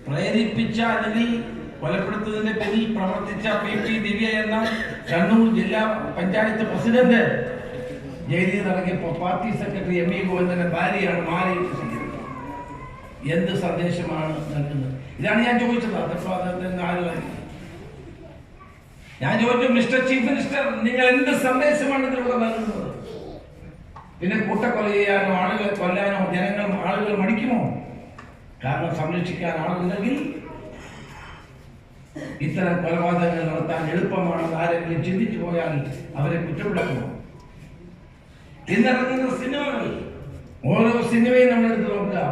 പ്രേരിപ്പിച്ച അല്ലെങ്കിൽ കൊലപ്പെടുത്തുന്നതിന്റെ പിന്നിൽ പ്രവർത്തിച്ച PP ദിവ്യ എന്ന കണ്ണൂർ ജില്ലാ പഞ്ചായത്ത് പ്രസിഡന്റ് ജയിലിൽ ഇറങ്ങിയപ്പോൾ പാർട്ടി സെക്രട്ടറി ME ഗോവിന്ദന്റെ ഭാര്യയാണ് മാറി എന്ത് സന്ദേശമാണ് നൽകുന്നത്? ഇതാണ് ഞാൻ ചോദിച്ചത്. ഞാൻ ചോദിച്ചു, മിസ്റ്റർ ചീഫ് മിനിസ്റ്റർ, നിങ്ങൾ എന്ത് സന്ദേശമാണ് ഇതിലൂടെ നൽകുന്നത്? പിന്നെ കൂട്ടക്കൊല ചെയ്യാനോ ആളുകളെ കൊല്ലാനോ ആളുകൾ മടിക്കുമോ? കാരണം സംരക്ഷിക്കാൻ ആളുണ്ടെങ്കിൽ ഇത്തരം കൊലപാതകങ്ങൾ നടത്താൻ എളുപ്പമാണെന്ന് ആരെങ്കിലും ചിന്തിച്ചു പോയാൽ അവരെ കുറ്റപ്പെടുത്തുമോ? ഇന്നിറങ്ങുന്ന സിനിമകൾ, ഓരോ സിനിമയും നമ്മൾ എടുത്ത് നോക്കുക,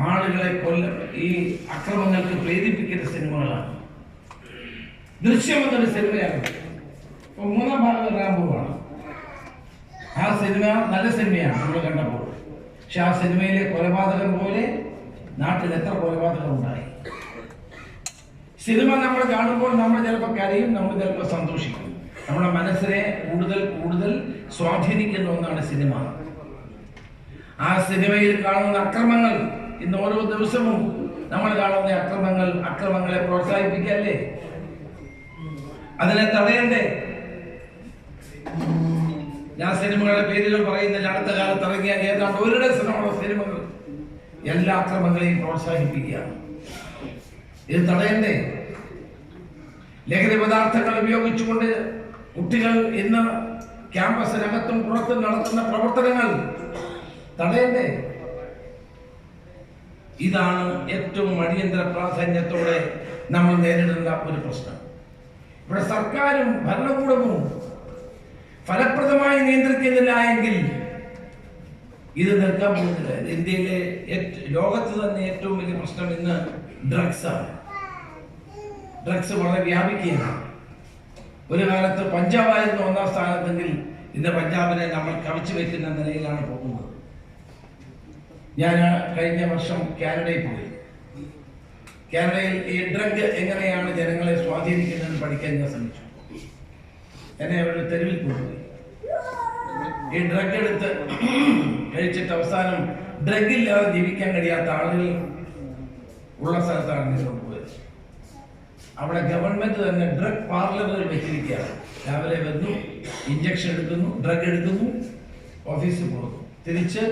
ആളുകളെ ഈ അക്രമങ്ങൾക്ക് പ്രേരിപ്പിക്കുന്ന സിനിമകളാണ്. ദൃശ്യം എന്നൊരു സിനിമയാണ്. മൂന്നാം ഭാഗം റാംബോവാണ്. ആ സിനിമ നല്ല സിനിമയാണ് നമ്മൾ കണ്ടപ്പോൾ. പക്ഷെ ആ സിനിമയിലെ കൊലപാതകം പോലെ നാട്ടിൽ എത്ര കൊലപാതകം ഉണ്ടായി? സിനിമ നമ്മൾ കാണുമ്പോൾ നമ്മൾ ചിലപ്പോൾ കരയും, നമ്മൾ ചിലപ്പോൾ സന്തോഷിക്കും. നമ്മുടെ മനസ്സിനെ കൂടുതൽ കൂടുതൽ സ്വാധീനിക്കുന്ന ഒന്നാണ് സിനിമ. ആ സിനിമയിൽ കാണുന്ന അക്രമങ്ങൾ, ഇന്ന് ഓരോ ദിവസവും നമ്മൾ കാണുന്ന അക്രമങ്ങളെ പ്രോത്സാഹിപ്പിക്കല്ലേ? അതിനെ തടയണ്ടേ? ഞാൻ സിനിമകളുടെ പേരുകൾ പറയുന്നില്ല. അടുത്ത കാലത്ത് ഇറങ്ങിയ ഏതാണ്ട് 1 ഡസനോളം സിനിമകൾ എല്ലാ അക്രമങ്ങളെയും പ്രോത്സാഹിപ്പിക്കുകയാണ്. ഇത് തടയണ്ടേ? ലഹരി പദാർത്ഥങ്ങൾ ഉപയോഗിച്ചുകൊണ്ട് കുട്ടികൾ ഇന്ന് ക്യാമ്പസിനകത്തും പുറത്തും നടത്തുന്ന പ്രവർത്തനങ്ങൾ തടയണ്ടേ? ഇതാണ് ഏറ്റവും അടിയന്തര പ്രാധാന്യത്തോടെ നമ്മൾ നേരിടുന്ന ഒരു പ്രശ്നം. ഇവിടെ സർക്കാരും ഭരണകൂടവും ഫലപ്രദമായി നിയന്ത്രിക്കുന്നില്ല എങ്കിൽ ഇത് നിൽക്കാൻ പോകുന്നില്ല. ഇന്ത്യയിലെ ലോകത്ത് തന്നെ ഏറ്റവും വലിയ പ്രശ്നം ഇന്ന് ഡ്രഗ്സാണ്. ഡ്രഗ്സ് വളരെ വ്യാപിക്കുകയാണ്. ഒരു കാലത്ത് പഞ്ചാബായിരുന്നു 1ാം സ്ഥാനത്തെങ്കിൽ ഇന്ന് പഞ്ചാബിനെ നമ്മൾ കവച്ചു വയ്ക്കുന്ന നിലയിലാണ് പോകുന്നത്. ഞാൻ കഴിഞ്ഞ വർഷം കാനഡയിൽ പോയി. കാനഡയിൽ ഈ ഡ്രഗ് എങ്ങനെയാണ് ജനങ്ങളെ സ്വാധീനിക്കുന്നതെന്ന് പഠിക്കാൻ ഞാൻ ശ്രമിച്ചു. എന്നെ അവർ തെരുവിൽ കൊണ്ടുപോയി. ഈ ഡ്രഗ് എടുത്ത് കഴിച്ചിട്ട് അവസാനം ഡ്രഗില്ലാതെ ജീവിക്കാൻ കഴിയാത്ത ആളുകൾ ഉള്ള സ്ഥലത്താണ് എന്നെ കൊണ്ടുപോയത്. അവിടെ ഗവൺമെന്റ് തന്നെ ഡ്രഗ് പാർലറുകൾ വെച്ചിരിക്കുകയാണ്. രാവിലെ വന്നു, ഇഞ്ചക്ഷൻ എടുക്കുന്നു, ഡ്രഗ് എടുക്കുന്നു, ഓഫീസിൽ പോകുന്നു, തിരിച്ച്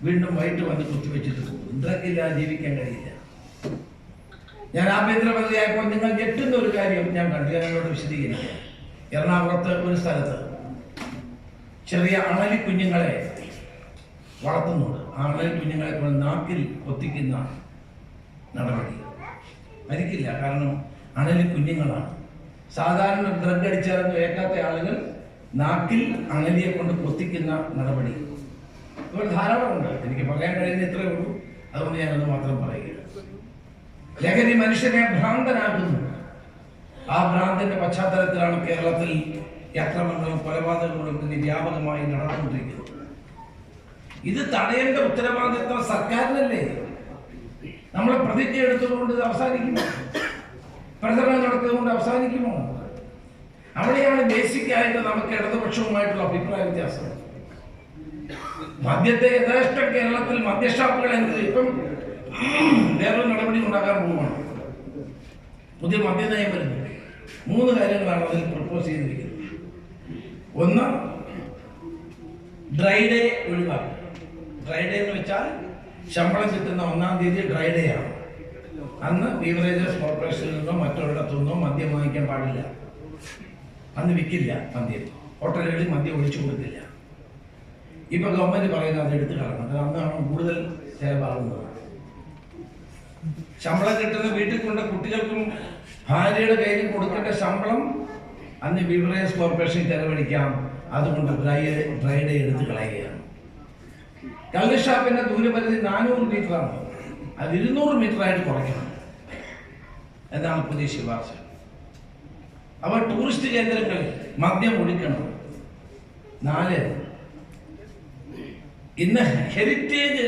വീണ്ടും വൈകിട്ട് വന്ന് കുത്തിവെച്ചിട്ട് പോകുന്നു. ഡ്രഗ് ഇല്ലാതെ ജീവിക്കാൻ കഴിയില്ല. ഞാൻ ആഭ്യന്തരമന്ത്രിയായപ്പോൾ നിങ്ങൾ ഞെട്ടുന്ന ഒരു കാര്യം ഞാൻ കണ്ടു. ഞാനോട് വിശദീകരിക്കാം. എറണാകുളത്ത് ഒരു സ്ഥലത്ത് ചെറിയ അണലി കുഞ്ഞുങ്ങളെ വളർത്തുന്നുണ്ട്. ആ അണലി കുഞ്ഞുങ്ങളെ കൊണ്ട് നാക്കിൽ കൊത്തിക്കുന്ന നടപടി. മരിക്കില്ല, കാരണം അണലി കുഞ്ഞുങ്ങളാണ്. സാധാരണ ഡ്രഗ് അടിച്ചാലൊന്നും ഏക്കാത്ത ആളുകൾ നാക്കിൽ അണലിയെ കൊണ്ട് കൊത്തിക്കുന്ന നടപടി ഇവിടെ ധാരാളമുണ്ട്. എനിക്ക് പറയാൻ കഴിയുന്ന ഇത്രയേ ഉള്ളൂ. അതുകൊണ്ട് ഞാനത് മാത്രം പറയുകയാണ്. ലഹരി മനുഷ്യനെ ഭ്രാന്തനാക്കുന്നു. ആ ഭ്രാന്തിന്റെ പശ്ചാത്തലത്തിലാണ് കേരളത്തിൽ അക്രമങ്ങളും കൊലപാതകങ്ങളും ഇനി വ്യാപകമായി നടന്നുകൊണ്ടിരിക്കുന്നത്. ഇത് തടയേണ്ട ഉത്തരവാദിത്വം സർക്കാരിനല്ലേ? നമ്മൾ പ്രതിജ്ഞ എടുത്തതുകൊണ്ട് ഇത് അവസാനിക്കുമോ? പ്രചരണം നടത്തിയതുകൊണ്ട് അവസാനിക്കുമോ? അവിടെയാണ് ബേസിക്കായിട്ട് നമുക്ക് ഇടതുപക്ഷവുമായിട്ടുള്ള അഭിപ്രായ വ്യത്യാസം. മദ്യത്തെ യഥേഷ്ടം കേരളത്തിൽ മദ്യഷാപ്പുകൾ ഇപ്പം വേറൊരു നടപടി ഉണ്ടാക്കാൻ പോവുകയാണ്. പുതിയ മദ്യനയം വരുന്നു. 3 കാര്യങ്ങളാണ് അതിൽ പ്രപ്പോസ് ചെയ്തിരിക്കുന്നത്. ഒന്ന്, ഡ്രൈ ഡേ ഒഴിവാക്കുക. ഡ്രൈ ഡേ എന്ന് വെച്ചാൽ ശമ്പളം കിട്ടുന്ന 1-ാം തീയതി ഡ്രൈ ഡേ ആണ്. അന്ന് ബീവറേജസ് കോർപ്പറേഷനിൽ നിന്നോ മറ്റൊരിടത്തു നിന്നോ മദ്യം വാങ്ങിക്കാൻ പാടില്ല. അന്ന് വിൽക്കില്ല മദ്യം. ഹോട്ടലുകളിൽ മദ്യം ഒഴിച്ചു കൊടുക്കില്ല. ഇപ്പൊ ഗവൺമെന്റ് പറയുന്നത് അത് എടുത്തു കളയണം. അന്നാണ് കൂടുതൽ ചെലവാകുന്നത്. ശമ്പളം കിട്ടുന്ന വീട്ടിൽ കൊണ്ട് കുട്ടികൾക്കും ഭാര്യയുടെ കയ്യിൽ കൊടുക്കേണ്ട ശമ്പളം അന്ന് ബീവറേജസ് കോർപ്പറേഷൻ ചെലവഴിക്കാം. അതുകൊണ്ട് ഡ്രൈ ഡേ എടുത്ത് കളയുകയാണ്. കള്ളുഷാപ്പിന്റെ ദൂരപരിധി 400 മീറ്ററാണ്. അത് 200 മീറ്ററായിട്ട് കുറയ്ക്കണം എന്നാണ് പുതിയ ശുപാർശ. അവർ ടൂറിസ്റ്റ് കേന്ദ്രങ്ങളിൽ മദ്യം ഒഴിക്കണം. 4, ഇന്ന് ഹെറിറ്റേജ്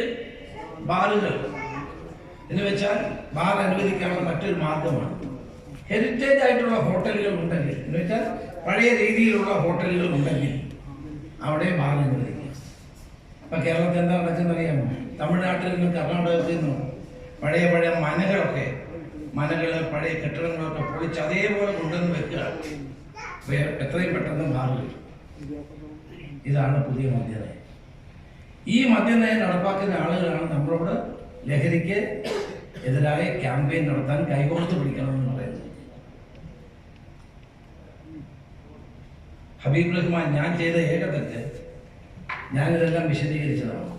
ബാറുകൾ എന്ന് വെച്ചാൽ ബാർ അനുവദിക്കാനുള്ള മറ്റൊരു മാർഗമാണ്. ഹെറിറ്റേജ് ആയിട്ടുള്ള ഹോട്ടലുകൾ ഉണ്ടെങ്കിൽ, എന്ന് വെച്ചാൽ പഴയ രീതിയിലുള്ള ഹോട്ടലുകൾ ഉണ്ടെങ്കിൽ അവിടെ ബാർ അനുവദിക്കാം. ഇപ്പം കേരളത്തിൽ എന്താ നടക്കുന്നറിയാമോ? തമിഴ്നാട്ടിൽ നിന്നും കർണാടകത്തിൽ നിന്നും പഴയ പഴയ മനകള് പഴയ കെട്ടിടങ്ങളൊക്കെ പൊളിച്ച് അതേപോലെ കൊണ്ടുവന്ന് വെക്കുക. എത്രയും പെട്ടെന്ന് മാറുക. ഇതാണ് പുതിയ മദ്യനയം. ഈ മദ്യനയം നടപ്പാക്കുന്ന ആളുകളാണ് നമ്മളോട് ലഹരിക്ക് എതിരായ ക്യാമ്പയിൻ നടത്താൻ കൈകോർത്ത് പിടിക്കണമെന്ന് പറയുന്നത്. ഹബീബ് റഹ്മാൻ ഞാൻ ചെയ്ത ഏക തെറ്റ്, ഞാനിതെല്ലാം വിശദീകരിച്ചതാണ്.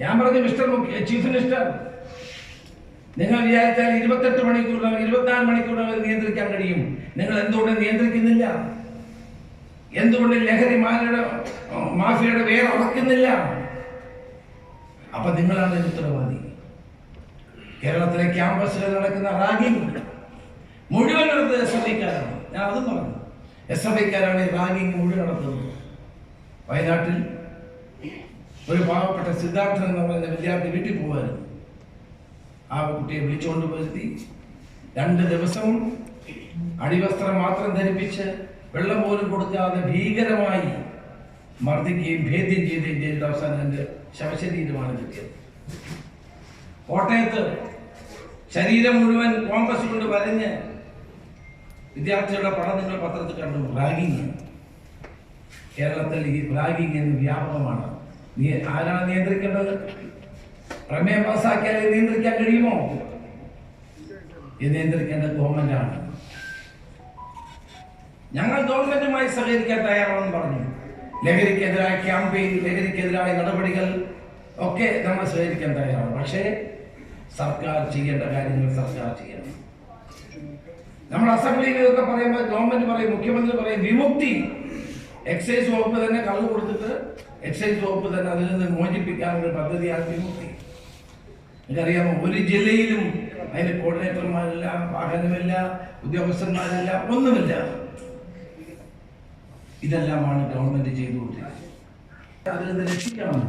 ഞാൻ പറഞ്ഞു, മിസ്റ്റർ ചീഫ് മിനിസ്റ്റർ, നിങ്ങൾ വിചാരിച്ചാൽ 28 മണിക്കൂറിനകം 24 മണിക്കൂറിനകം നിയന്ത്രിക്കാൻ കഴിയും. നിങ്ങൾ എന്തുകൊണ്ട് നിയന്ത്രിക്കുന്നില്ല? എന്തുകൊണ്ട് ലഹരി മാഫിയയുടെ വേറെ ഉറക്കുന്നില്ല? അപ്പൊ നിങ്ങളാണ് ഇതിന് ഉത്തരവാദി. കേരളത്തിലെ ക്യാമ്പസുകളിൽ നടക്കുന്ന റാഗിംഗ് മുഴുവൻ നടത്തുന്നത് SFIക്കാരാണ്. ഞാൻ അതും പറഞ്ഞു, SFIക്കാരാണ് ഈ റാഗിംഗ് മുഴുവൻ നടത്തുന്നത്. വയനാട്ടിൽ ഒരു പാവപ്പെട്ട സിദ്ധാർത്ഥൻ എന്ന് പറയുന്ന വിദ്യാർത്ഥി വീട്ടിൽ പോകുമായിരുന്നു. ആ കുട്ടിയെ വിളിച്ചുകൊണ്ട് വരുത്തി 2 ദിവസവും അടിവസ്ത്രം മാത്രം ധരിപ്പിച്ച് വെള്ളം പോലും കൊടുക്കാതെ ഭീകരമായി മർദ്ദിക്കുകയും ഭേദ്യം ചെയ്യുകയും ചെയ്തിട്ട് അവസാനം എൻ്റെ ശവശരീരമാണ് കിട്ടിയത്. കോട്ടയത്ത് ശരീരം മുഴുവൻ കോമ്പസ് കൊണ്ട് വരഞ്ഞ് വിദ്യാർത്ഥികളുടെ പടം നിങ്ങൾ പത്രത്തിൽ കണ്ടു. റാഗിങ് കേരളത്തിൽ ഈ റാഗിങ് എന്ന് വ്യാപകമാണ്. ആരാണ് നിയന്ത്രിക്കേണ്ടത്? പ്രമേയം പാസ്സാക്കിയാൽ നിയന്ത്രിക്കാൻ കഴിയുമോ? ഇത് നിയന്ത്രിക്കേണ്ടത് ഗവൺമെന്റാണ്. ഞങ്ങൾ ഗവൺമെന്റുമായി സഹകരിക്കാൻ തയ്യാറാണെന്ന് പറഞ്ഞു. ലഹരിക്കെതിരായ ക്യാമ്പയിൻ, ലഹരിക്കെതിരായ നടപടികൾ ഒക്കെ നമ്മൾ സഹകരിക്കാൻ തയ്യാറാണ്. പക്ഷേ സർക്കാർ ചെയ്യേണ്ട കാര്യങ്ങൾ സർക്കാർ ചെയ്യണം. നമ്മൾ അസംബ്ലിയിലൊക്കെ പറയുമ്പോൾ ഗവൺമെന്റ് പറയും, മുഖ്യമന്ത്രി പറയും വിമുക്തി. എക്സൈസ് വകുപ്പ് തന്നെ കള്ളു കൊടുത്തിട്ട് എക്സൈസ് വകുപ്പ് തന്നെ അതിൽ നിന്ന് മോചിപ്പിക്കാനുള്ള പദ്ധതിയാണ് വിമുക്തി. എനിക്കറിയാമോ, ഒരു ജില്ലയിലും അതിന് കോർഡിനേറ്റർമാരില്ല, വാഹനമില്ല, ഉദ്യോഗസ്ഥന്മാരില്ല, ഒന്നുമില്ല. ഇതെല്ലാമാണ് ഗവൺമെന്റ് ചെയ്തുകൊണ്ടിരിക്കുന്നത്. അതിൽ നിന്ന് രക്ഷിക്കണം.